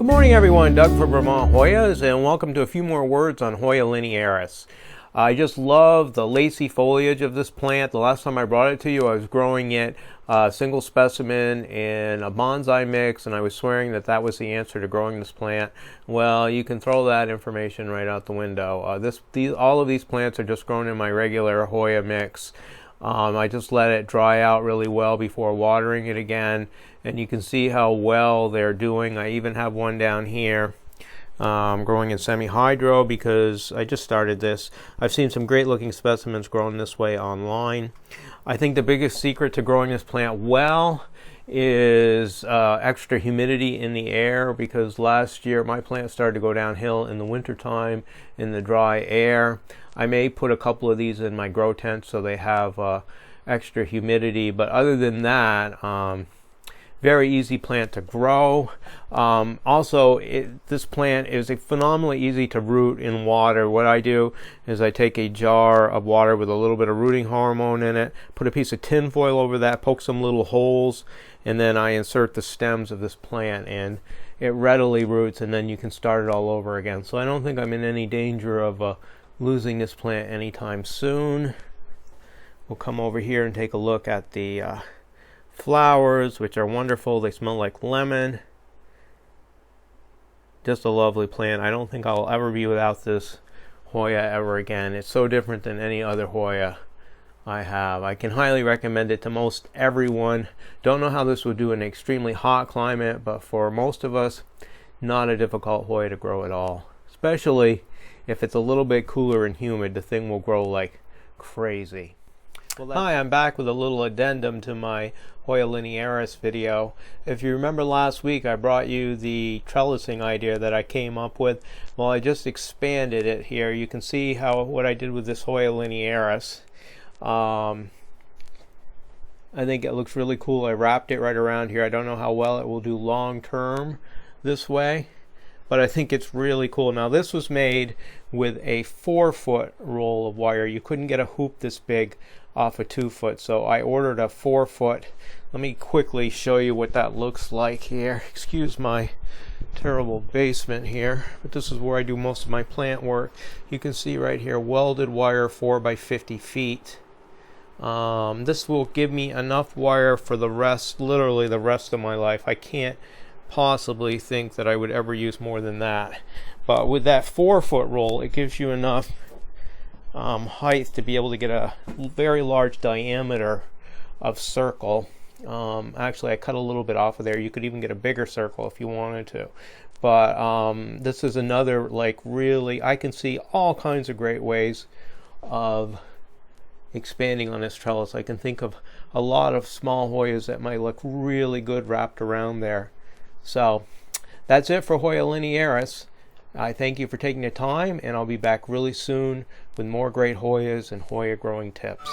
Good morning everyone, Doug from Vermont Hoyas, and welcome to a few more words on Hoya linearis. I just love the lacy foliage of this plant. The last time I brought it to you, I was growing it single specimen in a bonsai mix, and I was swearing that that was the answer to growing this plant. Well, you can throw that information right out the window. All of these plants are just grown in my regular Hoya mix. I just let it dry out really well before watering it again, and you can see how well they're doing. I even have one down here growing in semi-hydro because I just started this. I've seen some great looking specimens grown this way online. I think the biggest secret to growing this plant well is extra humidity in the air, because last year my plant started to go downhill in the wintertime in the dry air. I may put a couple of these in my grow tent so they have extra humidity, but other than that, very easy plant to grow. Also, this plant is phenomenally easy to root in water. What I do is I take a jar of water with a little bit of rooting hormone in it, put a piece of tin foil over that, poke some little holes, and then I insert the stems of this plant, and it readily roots, and then you can start it all over again. So I don't think I'm in any danger of losing this plant anytime soon. We'll come over here and take a look at the flowers, which are wonderful. They smell like lemon. Just a lovely plant. I don't think I'll ever be without this Hoya ever again. It's so different than any other Hoya I have. I can highly recommend it to most everyone. Don't know how this would do in an extremely hot climate, but for most of us, not a difficult Hoya to grow at all. Especially if it's a little bit cooler and humid, the thing will grow like crazy. Well, hi, I'm back with a little addendum to my Hoya linearis video. If you remember last week, I brought you the trellising idea that I came up with. Well, I just expanded it here. You can see what I did with this Hoya linearis. I think it looks really cool. I wrapped it right around here. I don't know how well it will do long term this way, but I think it's really cool. Now, this was made with a 4-foot roll of wire. You couldn't get a hoop this big off a 2-foot, so I ordered a 4-foot. Let me quickly show you what that looks like here. Excuse my terrible basement here, but this is where I do most of my plant work. You can see right here, welded wire, 4 by 50 feet. This will give me enough wire for the rest, literally the rest of my life. I can't possibly think that I would ever use more than that. But with that 4-foot roll, it gives you enough height to be able to get a very large diameter of circle. Actually, I cut a little bit off of there. You could even get a bigger circle if you wanted to. But this is another, like, really, I can see all kinds of great ways of expanding on this trellis. I can think of a lot of small Hoyas that might look really good wrapped around there. So that's it for Hoya linearis. I thank you for taking the time, and I'll be back really soon with more great Hoyas and Hoya growing tips.